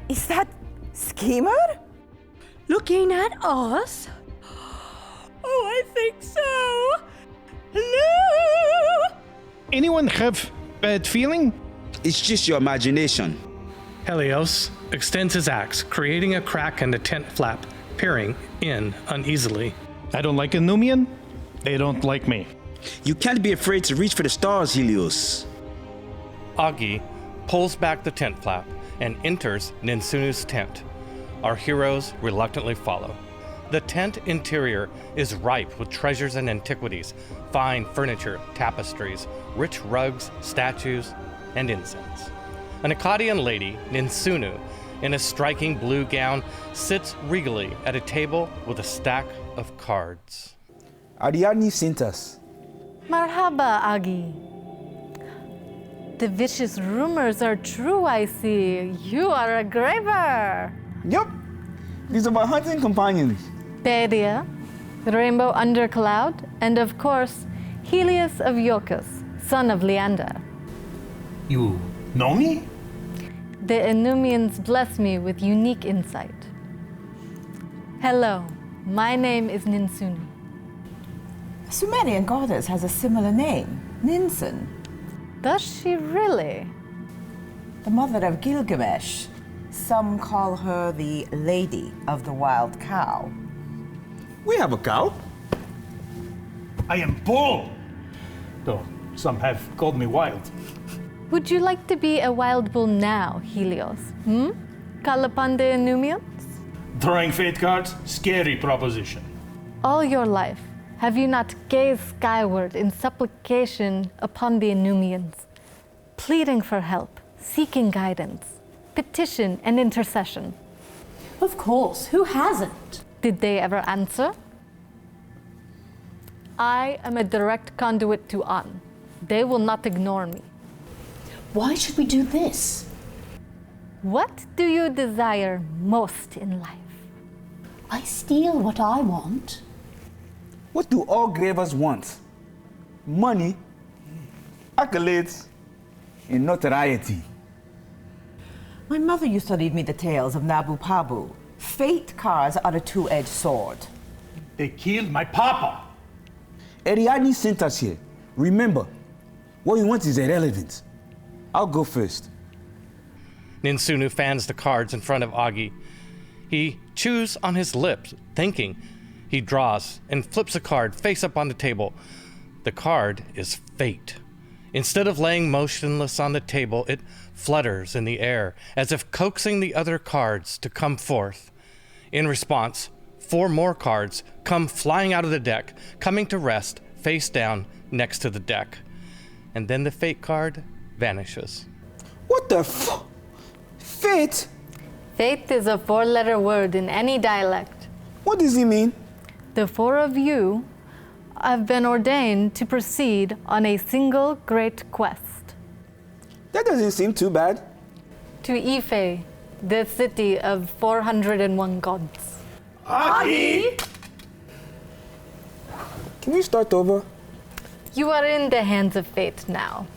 Is that Schemer? Looking at us? Oh, I think so. Hello? Anyone have bad feeling? It's just your imagination. Helios extends his axe, creating a crack in the tent flap, peering in uneasily. I don't like Anumian. They don't like me. You can't be afraid to reach for the stars, Helios. Aggee pulls back the tent flap and enters Ninsunu's tent. Our heroes reluctantly follow. The tent interior is ripe with treasures and antiquities, fine furniture, tapestries, rich rugs, statues, and incense. An Akkadian lady, Ninsunu, in a striking blue gown, sits regally at a table with a stack of cards. ARIADNE sent us. Marhaba, Aggee. The vicious rumors are true, I see. You are a graver. Yup. These are my hunting companions. Bedia, Rainbow Undercloud, and of course, Helios of Iolcus, son of Leander. You know me? The Anumians bless me with unique insight. Hello, my name is Ninsunu. A Sumerian goddess has a similar name, Ninsun. Does she really? The mother of Gilgamesh. Some call her the Lady of the Wild Cow. We have a cow. I am Bull. Though some have called me wild. Would you like to be a wild bull now, Helios? Call upon the Anumians? Drawing fate cards, scary proposition. All your life, have you not gazed skyward in supplication upon the Anumians, pleading for help, seeking guidance, petition and intercession? Of course, who hasn't? Did they ever answer? I am a direct conduit to An. They will not ignore me. Why should we do this? What do you desire most in life? I steal what I want. What do all gravers want? Money, accolades, and notoriety. My mother used to read me the tales of Nabu Pabu. Fate cards are a two-edged sword. They killed my papa. ARIADNE sent us here. Remember, what you want is irrelevant. I'll go first. Ninsunu fans the cards in front of Aggee. He chews on his lips, thinking. He draws and flips a card face up on the table. The card is fate. Instead of laying motionless on the table, it flutters in the air, as if coaxing the other cards to come forth. In response, 4 more cards come flying out of the deck, coming to rest face down next to the deck. And then the fate card vanishes. What the Fate? Fate is a 4-letter word in any dialect. What does he mean? The 4 of you have been ordained to proceed on a single great quest. That doesn't seem too bad. To Ife, the city of 401 gods. Aggee! Can we start over? You are in the hands of fate now.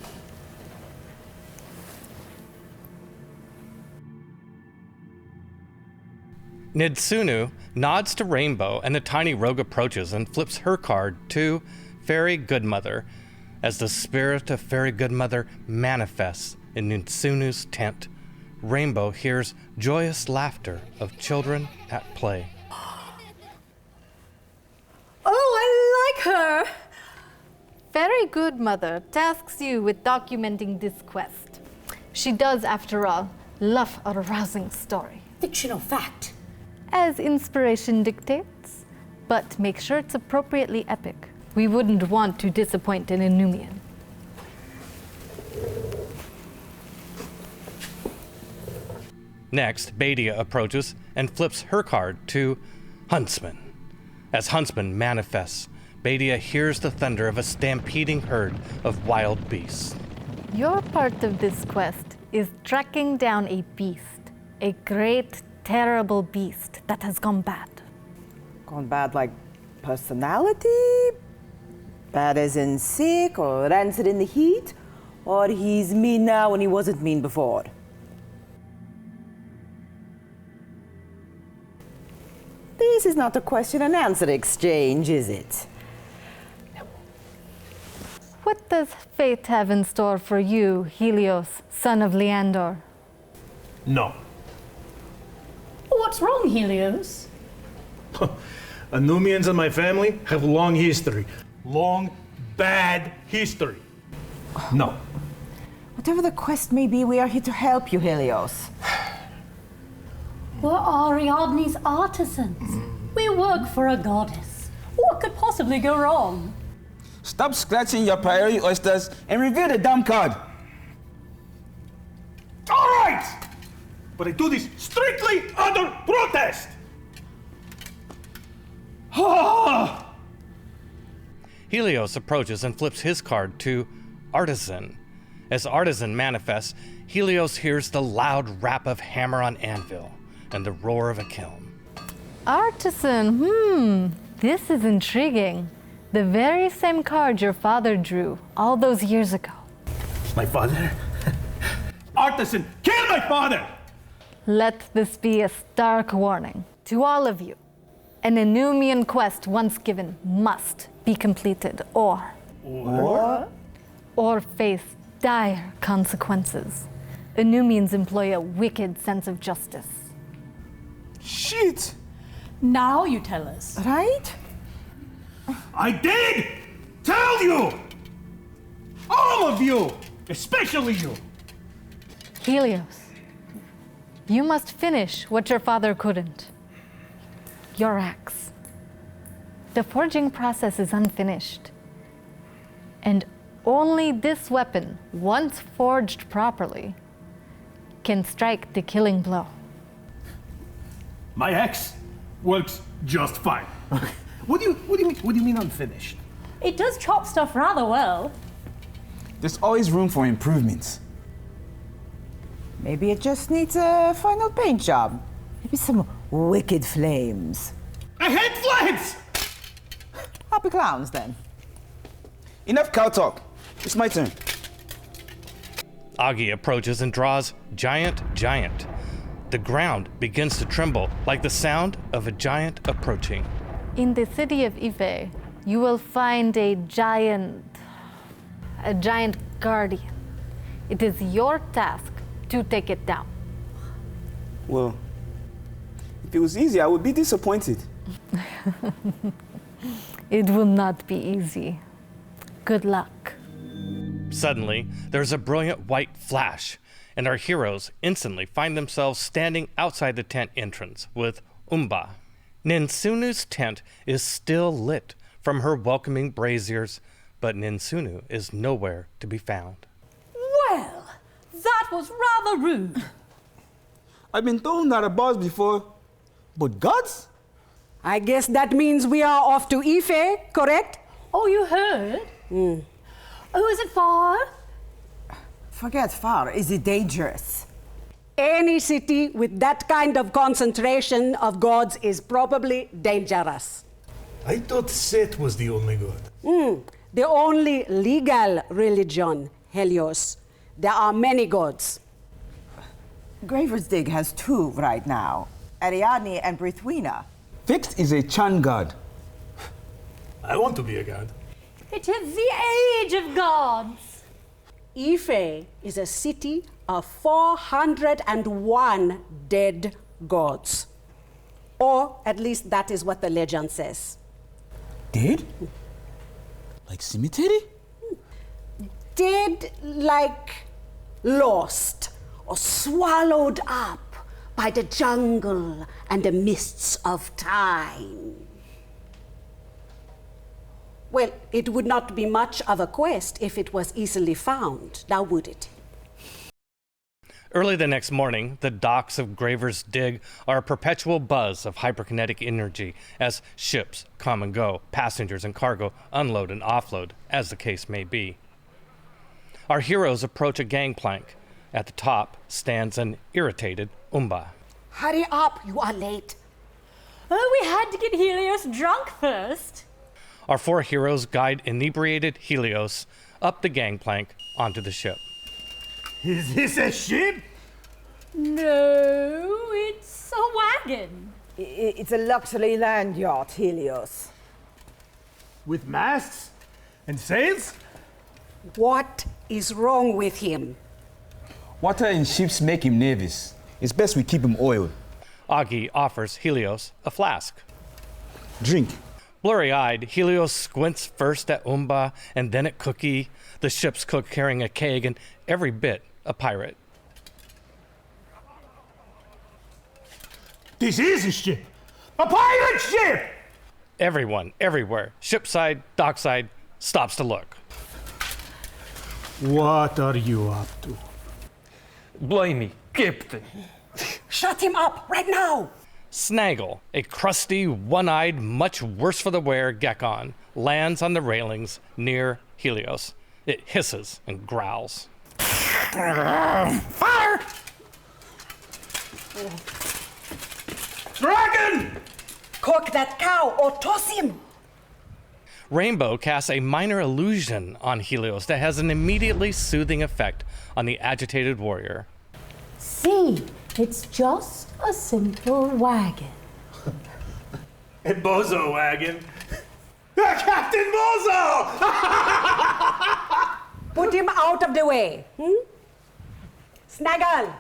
Ninsunu nods to Rainbow, and the tiny rogue approaches and flips her card to Fairy Goodmother, as the spirit of Fairy Goodmother manifests in Ninsunu's tent. Rainbow hears joyous laughter of children at play. Oh, I like her. Fairy Goodmother tasks you with documenting this quest. She does, after all, love a rousing story. Fictional fact. As inspiration dictates, but make sure it's appropriately epic. We wouldn't want to disappoint an Anumian. Next, Bedia approaches and flips her card to Huntsman. As Huntsman manifests, Bedia hears the thunder of a stampeding herd of wild beasts. Your part of this quest is tracking down a beast, a great, terrible beast that has gone bad. Gone bad like personality? Bad as in sick or rancid in the heat? Or he's mean now when he wasn't mean before? This is not a question and answer exchange, is it? What does fate have in store for you, Helios, son of Leandor? No. What's wrong, Helios? Anumians and my family have long history. Long, bad history. No. Whatever the quest may be, we are here to help you, Helios. We're Ariadne's artisans. We work for a goddess. What could possibly go wrong? Stop scratching your priority oysters and reveal the damn card. All right! But I do this strictly under protest! Helios approaches and flips his card to Artisan. As Artisan manifests, Helios hears the loud rap of hammer on anvil and the roar of a kiln. Artisan, this is intriguing. The very same card your father drew all those years ago. My father? Artisan, kill my father! Let this be a stark warning to all of you. An Anumian quest once given must be completed or face dire consequences. Anumians employ a wicked sense of justice. Shit! Now you tell us. Right? I did tell you! All of you! Especially you! Helios, you must finish what your father couldn't. Your axe. The forging process is unfinished. And only this weapon, once forged properly, can strike the killing blow. My axe works just fine. What do you mean unfinished? It does chop stuff rather well. There's always room for improvements. Maybe it just needs a final paint job. Maybe some wicked flames. I hate flames! Happy clowns, then. Enough cow talk. It's my turn. Aggee approaches and draws Giant. The ground begins to tremble like the sound of a giant approaching. In the city of Ife, you will find a giant guardian. It is your task to take it down. Well, if it was easy, I would be disappointed. It will not be easy. Good luck. Suddenly, there's a brilliant white flash, and our heroes instantly find themselves standing outside the tent entrance with Umba. Ninsunu's tent is still lit from her welcoming braziers, but Ninsunu is nowhere to be found. Well, that was rather rude. I've been told that about before, but gods? I guess that means we are off to Ife, correct? Oh, you heard? Oh, is it far? Forget far. Is it dangerous? Any city with that kind of concentration of gods is probably dangerous. I thought Set was the only god. The only legal religion, Helios. There are many gods. Graver's Dig has two right now. Ariadne and BRIGTHYWNA. Fixed is a Chan god. I want to be a god. It is the age of gods. Ife is a city of 401 dead gods. Or at least that is what the legend says. Dead? Like cemetery? Dead like lost or swallowed up by the jungle and the mists of time. Well, it would not be much of a quest if it was easily found, now would it? Early the next morning, the docks of Graver's Dig are a perpetual buzz of hyperkinetic energy as ships come and go, passengers and cargo unload and offload, as the case may be. Our heroes approach a gangplank. At the top stands an irritated Umba. Hurry up, you are late. Oh, we had to get Helios drunk first. Our four heroes guide inebriated Helios up the gangplank onto the ship. Is this a ship? No, it's a wagon. It's a luxury land yacht, Helios. With masts and sails? What is wrong with him? Water in ships make him nervous. It's best we keep him oiled. Aggee offers Helios a flask. Drink. Blurry-eyed, Helios squints first at Umba and then at Cookie, the ship's cook carrying a keg and every bit a pirate. This is a ship! A pirate ship! Everyone, everywhere, shipside, dockside, stops to look. What are you up to? Blimey, Captain. Shut him up right now! Snaggle, a crusty, one-eyed, much worse for the wear Gekon, lands on the railings near Helios. It hisses and growls. Fire! Dragon! Cook that cow or toss him! Rainbow casts a minor illusion on Helios that has an immediately soothing effect on the agitated warrior. See, it's just a simple wagon. A bozo wagon. Captain Bozo! Put him out of the way. Snaggle,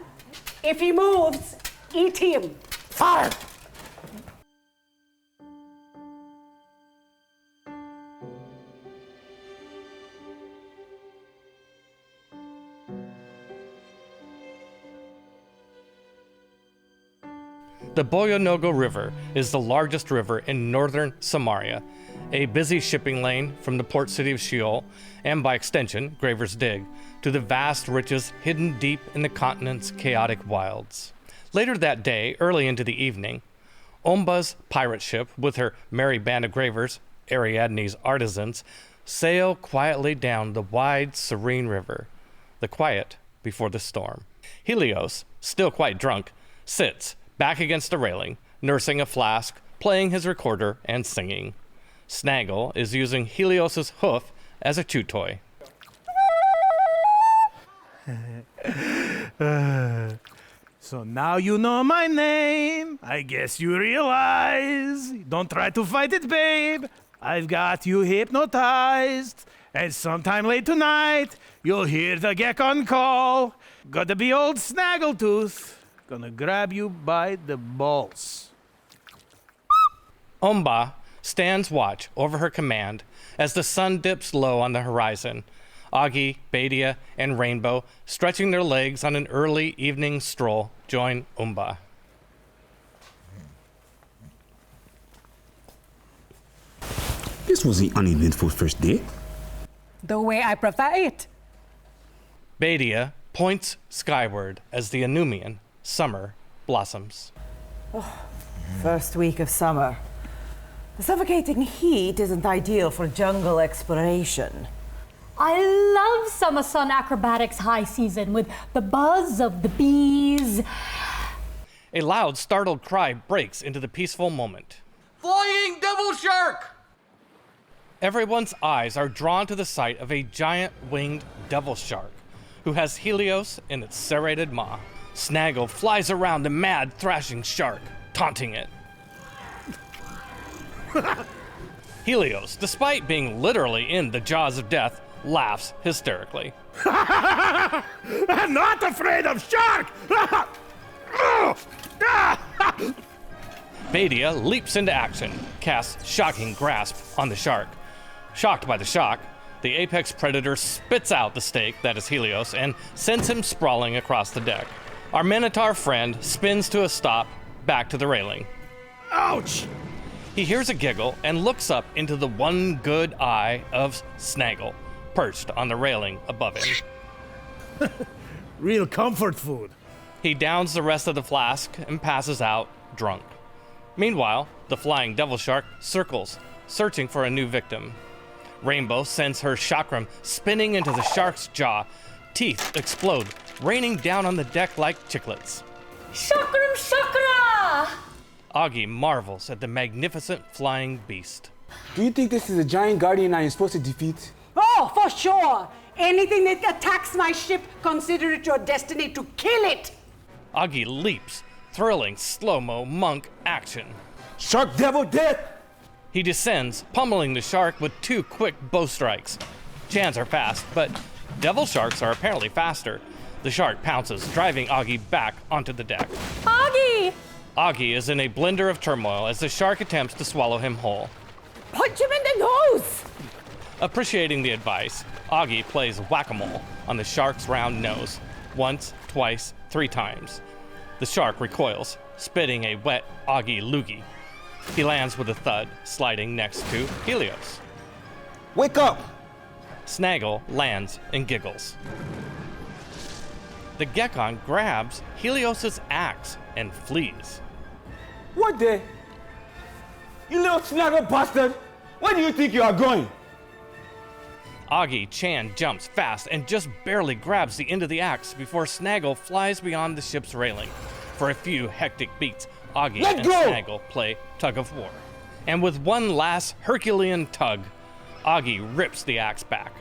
if he moves, eat him. Fire! The Boyonogo River is the largest river in northern Samaria, a busy shipping lane from the port city of Sheol, and by extension, Graver's Dig, to the vast riches hidden deep in the continent's chaotic wilds. Later that day, early into the evening, Umba's pirate ship, with her merry band of gravers, Ariadne's artisans, sail quietly down the wide, serene river, the quiet before the storm. Helios, still quite drunk, sits back against the railing, nursing a flask, playing his recorder, and singing. Snaggle is using Helios's hoof as a chew toy. So now you know my name. I guess you realize. Don't try to fight it, babe. I've got you hypnotized. And sometime late tonight, you'll hear the Gekon call. Gotta be old Snaggletooth. Gonna grab you by the balls. Umba stands watch over her command as the sun dips low on the horizon. Aggee, Badia, and Rainbow, stretching their legs on an early evening stroll, join Umba. This was the uneventful first day. The way I prefer it. Badia points skyward as the Anumian summer blossoms. First week of summer. The suffocating heat isn't ideal for jungle exploration. I love summer sun acrobatics high season with the buzz of the bees. A loud, startled cry breaks into the peaceful moment. Flying devil shark! Everyone's eyes are drawn to the sight of a giant winged devil shark who has Helios in its serrated maw. Snaggle flies around the mad, thrashing shark, taunting it. Helios, despite being literally in the jaws of death, laughs hysterically. I'm not afraid of shark! Badia leaps into action, casts Shocking Grasp on the shark. Shocked by the shock, the apex predator spits out the steak that is Helios and sends him sprawling across the deck. Our Minotaur friend spins to a stop, back to the railing. Ouch! He hears a giggle and looks up into the one good eye of Snaggle, perched on the railing above him. Real comfort food. He downs the rest of the flask and passes out, drunk. Meanwhile, the flying devil shark circles, searching for a new victim. Rainbow sends her CHAKRAM spinning into the shark's jaw. Teeth explode, raining down on the deck like chiclets. Chakram chakra! Aggee marvels at the magnificent flying beast. Do you think this is a giant guardian I am supposed to defeat? Oh, for sure. Anything that attacks my ship, consider it your destiny to kill it. Aggee leaps, thrilling slow-mo monk action. Shark devil death! He descends, pummeling the shark with 2 quick bow strikes. Chans are fast, but devil sharks are apparently faster. The shark pounces, driving Aggee back onto the deck. Aggee! Aggee is in a blender of turmoil as the shark attempts to swallow him whole. Punch him in the nose! Appreciating the advice, Aggee plays whack-a-mole on the shark's round nose. Once, twice, 3 times. The shark recoils, spitting a wet Aggee loogie. He lands with a thud, sliding next to Helios. Wake up! Snaggle lands and giggles. The Gekon grabs Helios' axe and flees. What the? You little snaggle bastard! Where do you think you are going? Aggee Chan jumps fast and just barely grabs the end of the axe before Snaggle flies beyond the ship's railing. For a few hectic beats, Aggee and Snaggle play tug of war. And with one last Herculean tug, Aggee rips the axe back.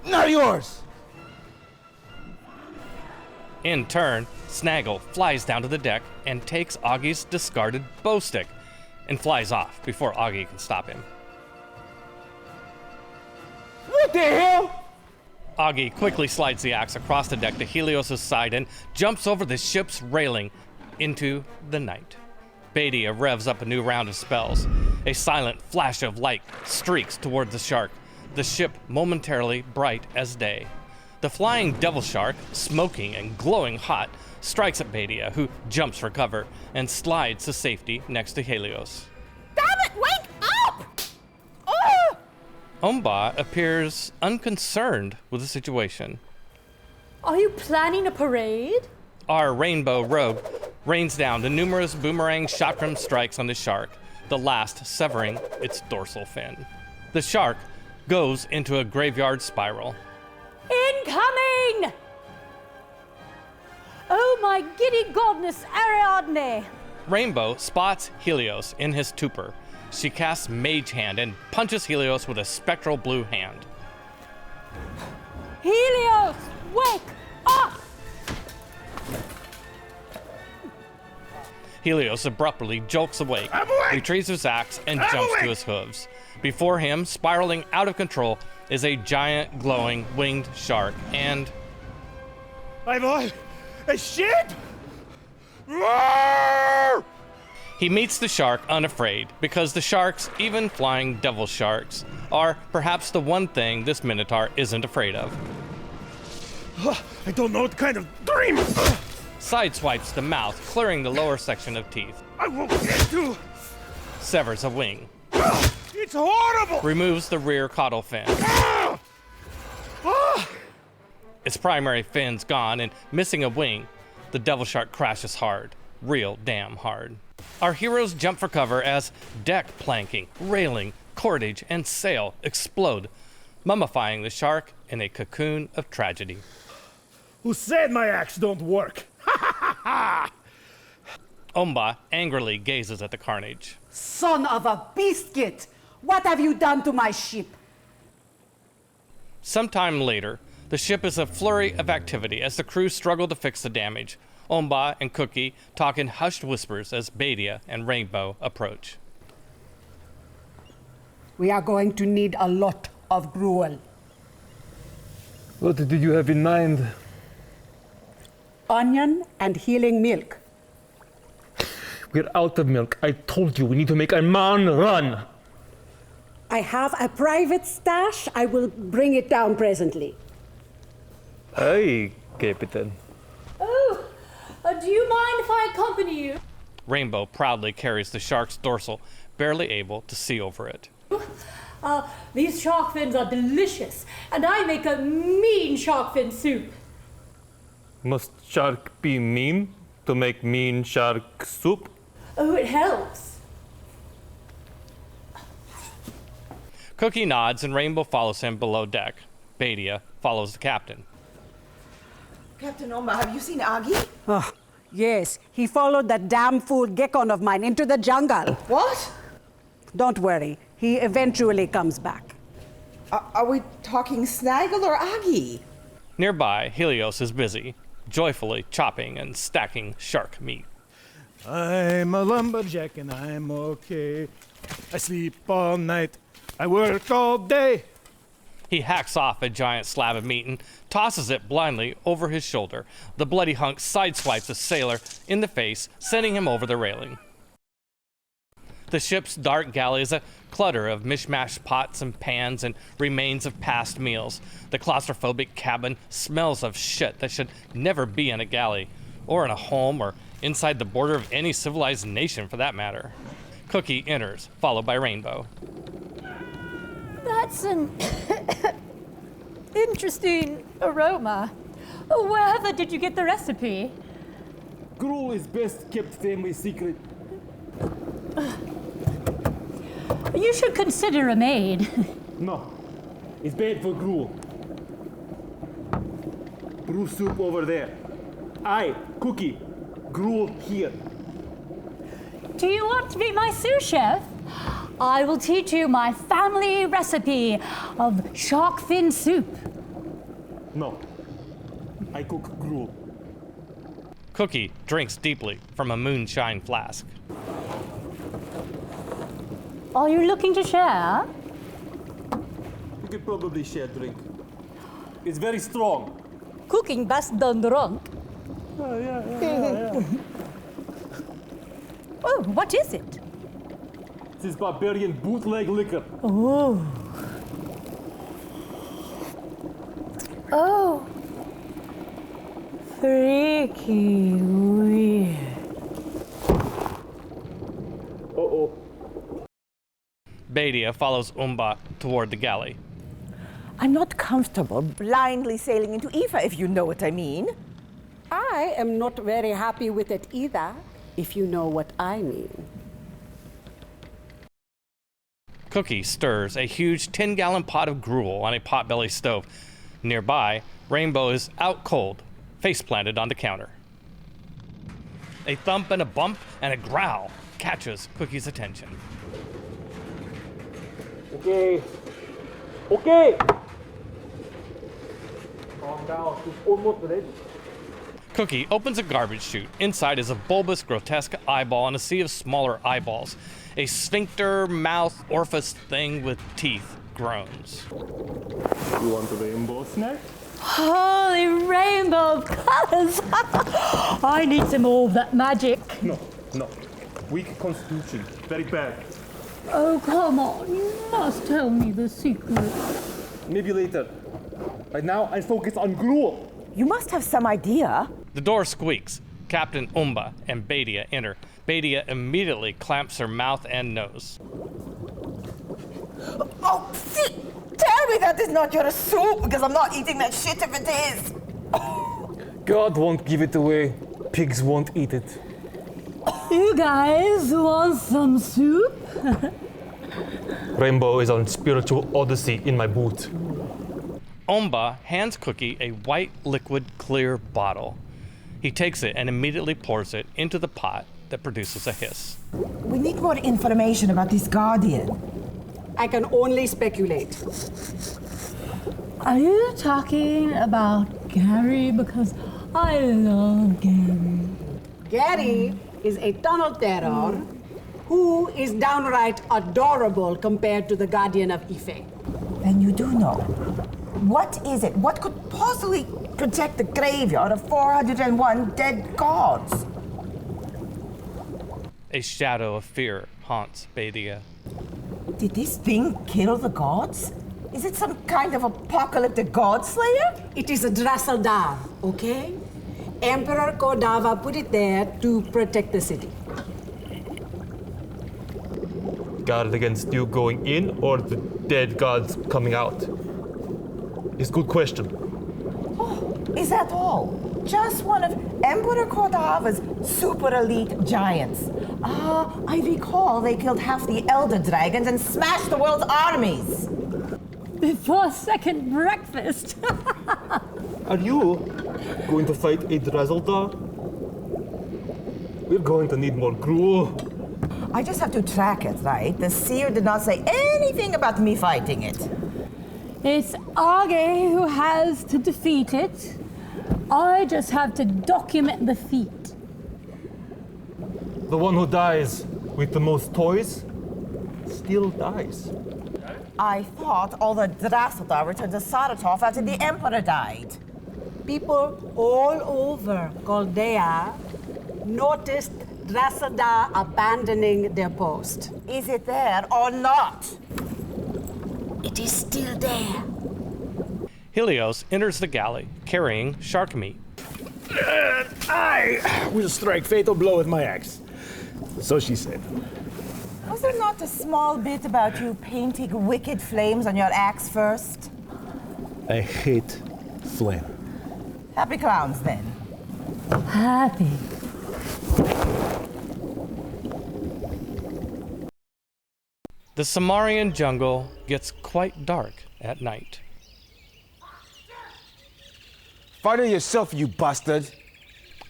Not yours! In turn, Snaggle flies down to the deck and takes Aggee's discarded bow stick and flies off before Aggee can stop him. What the hell? Aggee quickly slides the axe across the deck to Helios' side and jumps over the ship's railing into the night. Badia revs up a new round of spells. A silent flash of light streaks toward the shark, the ship momentarily bright as day. The flying devil shark, smoking and glowing hot, strikes at Badia, who jumps for cover and slides to safety next to Helios. Damn it, wake up! Oh! Omba appears unconcerned with the situation. Are you planning a parade? Our rainbow rogue rains down the numerous boomerang CHAKRAM strikes on the shark, the last severing its dorsal fin. The shark goes into a graveyard spiral. Incoming! Oh my giddy goddess, Ariadne! Rainbow spots Helios in his stupor. She casts Mage Hand and punches Helios with a spectral blue hand. Helios, wake up! Helios abruptly jolts awake, retrieves his axe, and jumps to his hooves. Before him, spiraling out of control, is a giant, glowing, winged shark, and... My boy! A ship! He meets the shark unafraid, because the sharks, even flying devil sharks, are perhaps the one thing this Minotaur isn't afraid of. I don't know what kind of dream! Sideswipes the mouth, clearing the lower section of teeth. I will get you! Severs a wing. It's horrible! Removes the rear caudal fin. Its primary fin's gone, and missing a wing, the devil shark crashes hard. Real damn hard. Our heroes jump for cover as deck planking, railing, cordage, and sail explode, mummifying the shark in a cocoon of tragedy. Who said my axe don't work? Omba angrily gazes at the carnage. Son of a biscuit! What have you done to my ship? Sometime later, the ship is a flurry of activity as the crew struggle to fix the damage. Omba and Cookie talk in hushed whispers as Badia and Rainbow approach. We are going to need a lot of gruel. What did you have in mind? Onion and healing milk. We're out of milk. I told you we need to make a man run. I have a private stash. I will bring it down presently. Hey, Captain. Oh, do you mind if I accompany you? Rainbow proudly carries the shark's dorsal, barely able to see over it. These shark fins are delicious, and I make a mean shark fin soup. Must shark be mean to make mean shark soup? Oh, it helps. Cookie nods and Rainbow follows him below deck. Badia follows the captain. Captain Omba, have you seen Aggee? Oh, yes, he followed that damn fool Gekon of mine into the jungle. What? Don't worry, he eventually comes back. Are we talking Snaggle or Aggee? Nearby, Helios is busy, joyfully chopping and stacking shark meat. I'm a lumberjack and I'm okay. I sleep all night. I work all day. He hacks off a giant slab of meat and tosses it blindly over his shoulder. The bloody hunk sideswipes the sailor in the face, sending him over the railing. The ship's dark galley is a clutter of mishmashed pots and pans and remains of past meals. The claustrophobic cabin smells of shit that should never be in a galley, or in a home, or inside the border of any civilized nation for that matter. Cookie enters, followed by Rainbow. That's an interesting aroma. Wherever did you get the recipe? Gruel is best kept family secret. You should consider a maid. No, it's bad for gruel. Brew soup over there. I, Cookie, gruel here. Do you want to be my sous chef? I will teach you my family recipe of shark fin soup. No, I cook gruel. Cookie drinks deeply from a moonshine flask. Are you looking to share? You could probably share drink. It's very strong. Cooking best done drunk. Yeah. Oh, what is it? This is barbarian bootleg liquor. Oh. Oh. Freaky weird. Uh-oh. Bedia follows Umba toward the galley. I'm not comfortable blindly sailing into Aoife, if you know what I mean. I am not very happy with it either, if you know what I mean. Cookie stirs a huge 10-gallon pot of gruel on a potbelly stove. Nearby, Rainbow is out cold, face planted on the counter. A thump and a bump and a growl catches Cookie's attention. Okay. Okay. Calm down. It's almost ready. Cookie opens a garbage chute. Inside is a bulbous, grotesque eyeball and a sea of smaller eyeballs. A sphincter mouth orifice thing with teeth groans. You want a rainbow snack? Holy rainbow of colors! I need some more of that magic. No. Weak constitution. Very bad. Oh, come on. You must tell me the secret. Maybe later. Right now, I focus on gruel. You must have some idea. The door squeaks. Captain Umba and Bedia enter. Bedia immediately clamps her mouth and nose. Oh, see! Tell me that is not your soup, because I'm not eating that shit if it is. God won't give it away. Pigs won't eat it. You guys want some soup? Rainbow is on spiritual odyssey in my boot. Umba hands Cookie a white, liquid, clear bottle. He takes it and immediately pours it into the pot that produces a hiss. We need more information about this guardian. I can only speculate. Are you talking about Gary? Because I love Gary. Gary is a tunnel terror who is downright adorable compared to the guardian of Ife. Then you do know. What is it? What could possibly protect the graveyard of 401 dead gods? A shadow of fear haunts Bedia. Did this thing kill the gods? Is it some kind of apocalyptic god slayer? It is a Drasseldar, okay? Emperor Kodava put it there to protect the city. Guard against you going in or the dead gods coming out? It's a good question. Oh, is that all? Just one of Emperor Kodava's super elite giants. I recall they killed half the elder dragons and smashed the world's armies. Before second breakfast. Are you going to fight a Drasseldar? We're going to need more gruel. I just have to track it, right? The seer did not say anything about me fighting it. It's Aggee who has to defeat it. I just have to document the feat. The one who dies with the most toys still dies. I thought all the Drasselda returned to Saratov after the Emperor died. People all over Chaldea noticed Drasselda abandoning their post. Is it there or not? It is still there. Helios enters the galley carrying shark meat. I will strike fatal blow with my axe. So she said. Was there not a small bit about you painting wicked flames on your axe first? I hate flame. Happy clowns, then. Happy. The Samarian jungle gets quite dark at night. Fight it yourself, you bastard.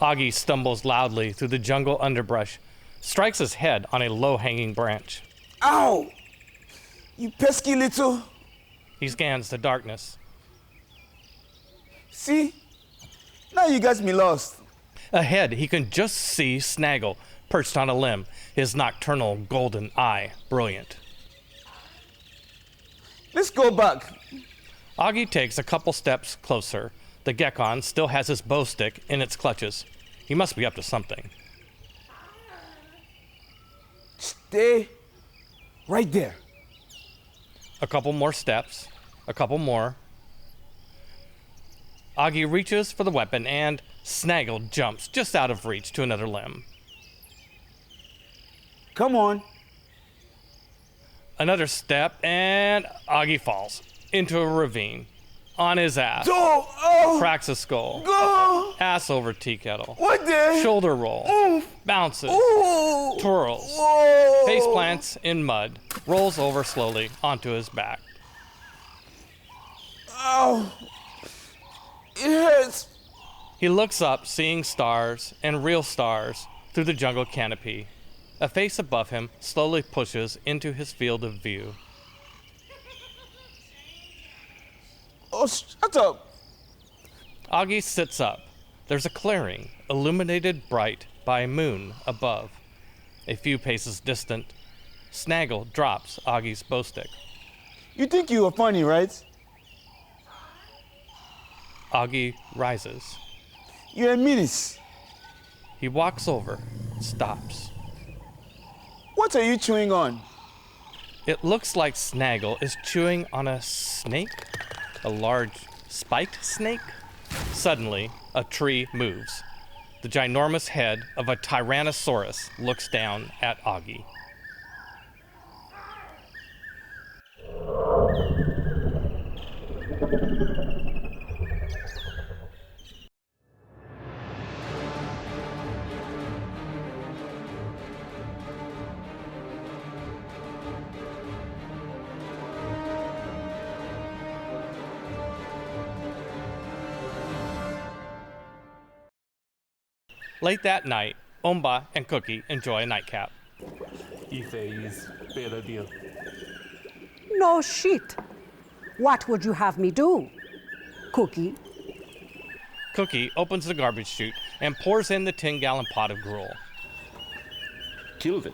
Aggee stumbles loudly through the jungle underbrush, strikes his head on a low-hanging branch. Ow! You pesky little... He scans the darkness. See? Now you got me lost. Ahead, he can just see Snaggle perched on a limb, his nocturnal golden eye brilliant. Let's go back. Aggee takes a couple steps closer. The Gekon still has his bow stick in its clutches. He must be up to something. Stay right there. A couple more steps. A couple more. Aggee reaches for the weapon and Snaggle jumps just out of reach to another limb. Come on. Another step and Aggee falls into a ravine. On his ass. Cracks a skull. Go! Ass over tea kettle. What the? Shoulder roll. Bounces. Twirls. Face plants in mud. Rolls over slowly onto his back. Ow. It hurts. He looks up, seeing stars and real stars through the jungle canopy. A face above him slowly pushes into his field of view. Oh, shut up. Aggee sits up. There's a clearing, illuminated bright by a moon above. A few paces distant, Snaggle drops Aggee's bow stick. You think you are funny, right? Aggee rises. You're a menace. He walks over, stops. What are you chewing on? It looks like Snaggle is chewing on a snake, a large spiked snake. Suddenly, a tree moves. The ginormous head of a Tyrannosaurus looks down at Aggee. Late that night, Omba and Cookie enjoy a nightcap. Ife is better deal. No shit. What would you have me do? Cookie? Cookie opens the garbage chute and pours in the 10-gallon pot of gruel. Kill them.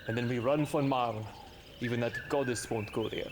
And then we run for Mar. Even that goddess won't go there.